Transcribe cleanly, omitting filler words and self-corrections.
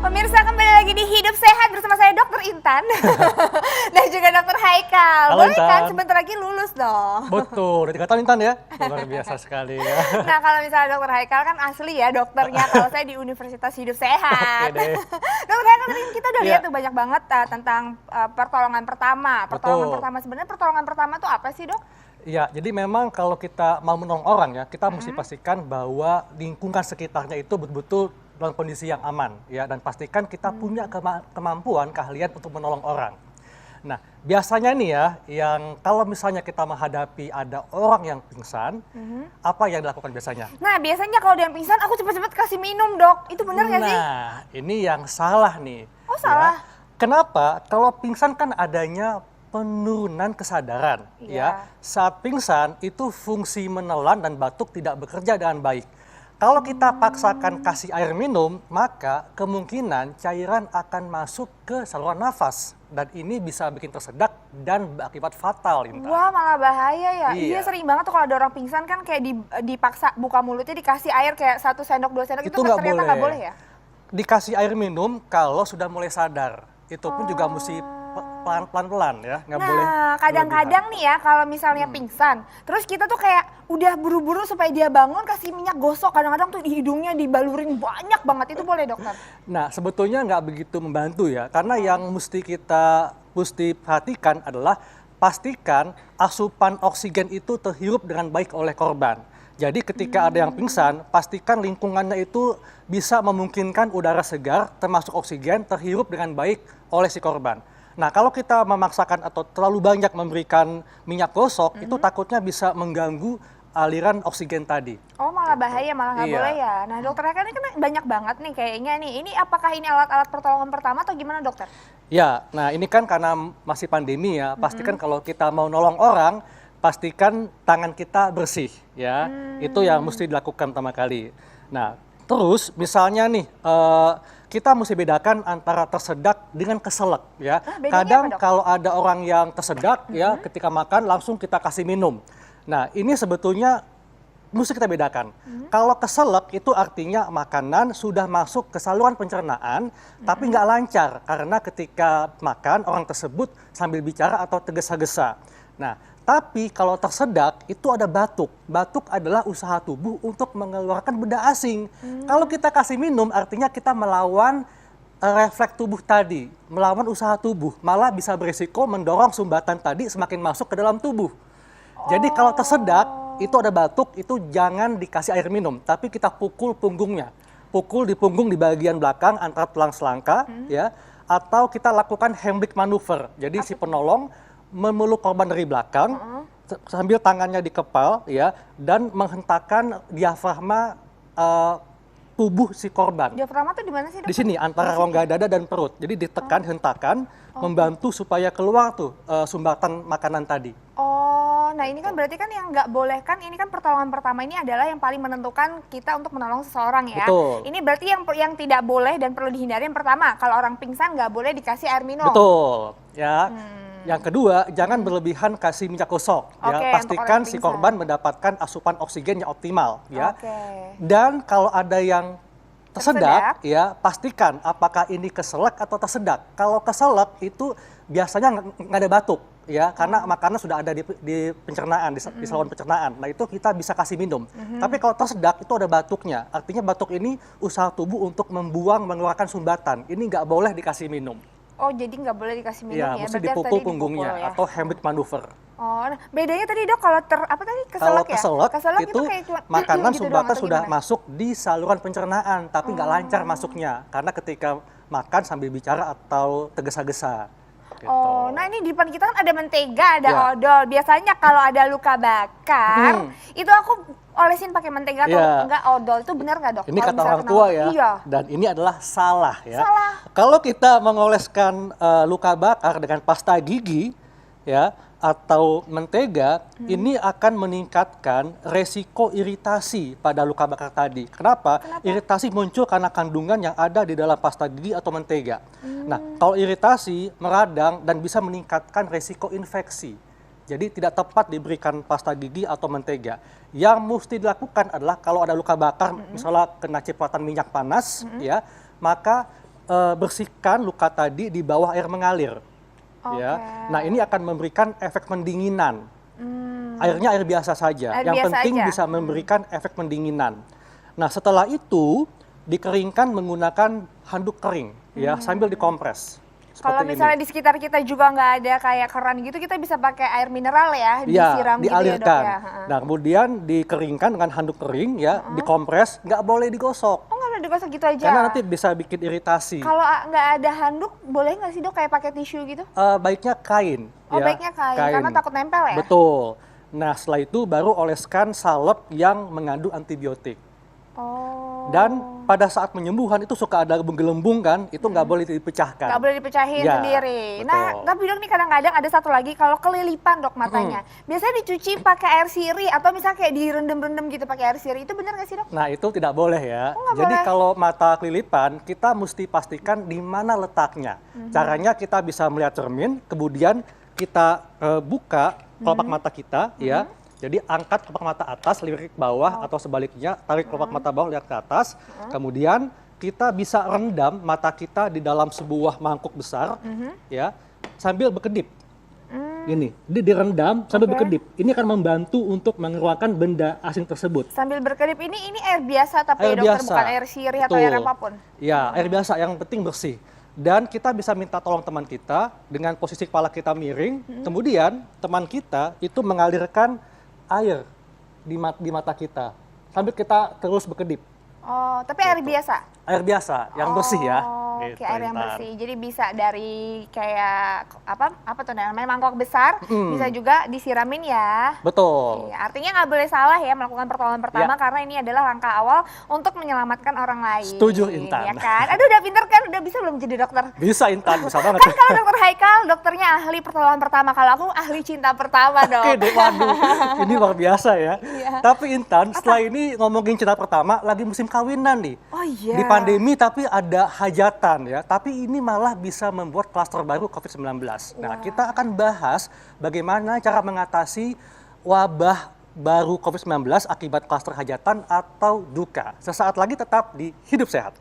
Pemirsa, kembali lagi di Hidup Sehat bersama saya Dr. Intan dan juga Dr. Haikal. Halo, Boleh Intan. kan sebentar lagi lulus dong. Betul, udah 3 tahun Intan ya? Luar biasa sekali ya. Nah, kalau misalnya Dr. Haikal kan asli ya dokternya, kalau saya di Universitas Hidup Sehat. Oke deh. Dr. Haikal, tadi kita udah Iya. lihat tuh banyak banget tentang pertolongan pertama. Pertolongan Betul. pertama, sebenarnya pertolongan pertama tuh apa sih, Dok? Ya, jadi memang kalau kita mau menolong orang ya, kita mesti pastikan bahwa lingkungan sekitarnya itu betul-betul dalam kondisi yang aman ya, dan pastikan kita punya kemampuan, keahlian untuk menolong orang. Nah, biasanya nih ya, yang kalau misalnya kita menghadapi ada orang yang pingsan, apa yang dilakukan biasanya? Nah, biasanya kalau dia pingsan, aku cepet-cepet kasih minum, Dok. Itu benar nggak sih? Nah, ini yang salah nih. Oh, salah? Ya. Kenapa? Kalau pingsan kan adanya penurunan kesadaran. Iya. Ya. Saat pingsan itu fungsi menelan dan batuk tidak bekerja dengan baik. Kalau kita paksakan kasih air minum, maka kemungkinan cairan akan masuk ke saluran nafas. Dan ini bisa bikin tersedak dan berakibat fatal, Intan. Wah, malah bahaya ya. Iya, Iya. sering banget tuh kalau ada orang pingsan kan kayak dipaksa buka mulutnya, dikasih air kayak 1 sendok 2 sendok, itu Itu nggak ternyata nggak boleh boleh. ya? Dikasih air minum kalau sudah mulai sadar. Itu pun juga mesti pelan-pelan ya, nggak boleh Nah, kadang-kadang nih ya kalau misalnya pingsan, terus kita tuh kayak udah buru-buru supaya dia bangun, kasih minyak gosok, kadang-kadang tuh di hidungnya dibalurin banyak banget, itu boleh, dokter? Nah, sebetulnya nggak begitu membantu ya, karena yang mesti perhatikan adalah pastikan asupan oksigen itu terhirup dengan baik oleh korban. Jadi ketika ada yang pingsan, pastikan lingkungannya itu bisa memungkinkan udara segar, termasuk oksigen, terhirup dengan baik oleh si korban. Nah, kalau kita memaksakan atau terlalu banyak memberikan minyak gosok, itu takutnya bisa mengganggu aliran oksigen tadi. Oh, malah bahaya, malah nggak Iya. boleh ya. Nah, dokter kan ini kan banyak banget nih kayaknya nih. Ini apakah ini alat-alat pertolongan pertama atau gimana, dokter? Ya, nah ini kan karena masih pandemi ya, pastikan kalau kita mau nolong orang, pastikan tangan kita bersih ya. Itu yang mesti dilakukan pertama kali. Nah, terus misalnya nih, kita mesti bedakan antara tersedak dengan keselak ya. bedanya Kadang apa, Dok? kalau ada orang yang tersedak ya, ketika makan langsung kita kasih minum. Nah, ini sebetulnya mesti kita bedakan. Kalau keselak itu artinya makanan sudah masuk ke saluran pencernaan, tapi nggak lancar karena ketika makan orang tersebut sambil bicara atau tergesa-gesa. Nah, tapi kalau tersedak itu ada batuk. Batuk adalah usaha tubuh untuk mengeluarkan benda asing. Kalau kita kasih minum artinya kita melawan refleks tubuh tadi, melawan usaha tubuh, malah bisa berisiko mendorong sumbatan tadi semakin masuk ke dalam tubuh. Jadi kalau tersedak, itu ada batuk, itu jangan dikasih air minum, tapi kita pukul punggungnya. Pukul di punggung di bagian belakang antara tulang selangka, ya, atau kita lakukan Heimlich maneuver. Jadi si penolong memeluk korban dari belakang, sambil tangannya dikepal, ya, dan menghentakkan diafragma tubuh si korban. Diafragma tuh di mana sih, Di dokter? sini antara rongga dada dan perut. Jadi ditekan, hentakan, membantu supaya keluar tuh sumbatan makanan tadi. Oh, nah ini kan berarti kan yang nggak boleh kan, ini kan pertolongan pertama ini adalah yang paling menentukan kita untuk menolong seseorang ya. Betul. Ini berarti yang tidak boleh dan perlu dihindari yang pertama, kalau orang pingsan nggak boleh dikasih air minum. Betul, ya. Yang kedua, jangan berlebihan kasih minyak gosok. Oke, Ya, untuk pastikan orang si pingsan. korban mendapatkan asupan oksigen yang optimal. Ya. Oke. Dan kalau ada yang Tersedak. tersedak, ya pastikan apakah ini keselak atau tersedak. Kalau keselak itu biasanya nggak ada batuk, ya, karena makanan sudah ada di pencernaan, di saluran pencernaan. Nah itu kita bisa kasih minum. Tapi kalau tersedak itu ada batuknya. Artinya batuk ini usaha tubuh untuk mengeluarkan sumbatan. Ini nggak boleh dikasih minum. Oh, jadi nggak boleh dikasih minum ya? Ya, mesti Berarti harus dipukul tadi punggungnya dipukul ya? atau Heimlich maneuver. Oh, nah bedanya tadi, Dok, kalau apa tadi, keselak Kalau ya? keselak Keselak itu kayak cuma makanan gitu doang sumbatan atau sudah gimana? masuk di saluran pencernaan, tapi nggak lancar masuknya karena ketika makan sambil bicara atau tergesa-gesa. Gitu. Oh, nah ini di depan kita kan ada mentega, ada Ya. odol. Biasanya kalau ada luka bakar, itu aku olesin pakai mentega atau Ya. enggak odol. Itu benar nggak, Dok? Ini Kalau kata misalnya orang kena tua odol? ya, Iya. dan ini adalah salah ya. Salah. Kalau kita mengoleskan luka bakar dengan pasta gigi, ya, atau mentega, ini akan meningkatkan resiko iritasi pada luka bakar tadi. Kenapa? Iritasi muncul karena kandungan yang ada di dalam pasta gigi atau mentega. Nah, kalau iritasi meradang dan bisa meningkatkan resiko infeksi. Jadi tidak tepat diberikan pasta gigi atau mentega. Yang mesti dilakukan adalah kalau ada luka bakar, misalnya kena cipratan minyak panas, ya, maka bersihkan luka tadi di bawah air mengalir. Ya. Oke. Nah, ini akan memberikan efek pendinginan. Hmm. Airnya air biasa saja. Air Yang biasa penting aja. bisa memberikan efek pendinginan. Nah, setelah itu dikeringkan menggunakan handuk kering, ya, sambil dikompres. Kalau Seperti misalnya ini. di sekitar kita juga nggak ada kayak keran gitu, kita bisa pakai air mineral ya, Ya, disiram gitu ya, Dok dialirkan. ya. Heeh. Nah, kemudian dikeringkan dengan handuk kering, ya, dikompres, nggak boleh digosok. Oh, nggak boleh digosok gitu aja. Karena nanti bisa bikin iritasi. Kalau nggak ada handuk, boleh nggak sih Dok kayak pakai tisu gitu? Baiknya kain. Oh, ya, baiknya kain, karena takut nempel ya? Betul. Nah, setelah itu baru oleskan salep yang mengandung antibiotik. Oh. Dan pada saat penyembuhan itu suka ada gelembung kan, itu nggak boleh dipecahkan. Nggak boleh dipecahin Ya, sendiri. betul. Nah, tapi Dok nih kadang-kadang ada satu lagi, kalau kelilipan Dok matanya, biasanya dicuci pakai air sirih atau misalnya kayak direndam-rendam gitu pakai air sirih, itu benar nggak sih Dok? Nah, itu tidak boleh ya. Oh, nggak Jadi boleh. kalau mata kelilipan, kita mesti pastikan di mana letaknya. Caranya kita bisa melihat cermin, kemudian kita buka kelopak mata kita, ya. Jadi angkat kelopak mata atas, lirik ke bawah, atau sebaliknya, tarik kelopak mata bawah, lihat ke atas. Kemudian kita bisa rendam mata kita di dalam sebuah mangkuk besar, ya, sambil berkedip. Ini, direndam sambil Oke. berkedip. Ini akan membantu untuk mengeluarkan benda asing tersebut. Sambil berkedip ini air biasa tapi Air Dokter, biasa. bukan air sirih atau air Betul. apapun. Ya, air biasa, yang penting bersih. Dan kita bisa minta tolong teman kita dengan posisi kepala kita miring, kemudian teman kita itu mengalirkan air di mata kita sambil kita terus berkedip. Oh, tapi air biasa? Air biasa, yang bersih ya. Oke, Gitu, air yang Intan. bersih. Jadi bisa dari kayak apa tuh namanya mangkok besar, bisa juga disiramin ya. Betul. Iya, artinya nggak boleh salah ya melakukan pertolongan pertama Ya. karena ini adalah langkah awal untuk menyelamatkan orang lain. Setuju, Intan. Ya kan? Aduh, udah pinter kan? Udah bisa belum jadi dokter? Bisa, Intan, bisa banget. Kan kalau dokter Haikal, dokternya ahli pertolongan pertama. Kalau aku ahli cinta pertama dong. Oke deh, waduh, ini luar biasa ya. Iya. Tapi Intan, setelah ini ngomongin cinta pertama, lagi musim kawinan nih. Oh iya. Di pandemi tapi ada hajatan ya, tapi ini malah bisa membuat klaster baru COVID-19. Nah, kita akan bahas bagaimana cara mengatasi wabah baru COVID-19 akibat klaster hajatan atau duka. Sesaat lagi tetap di Hidup Sehat.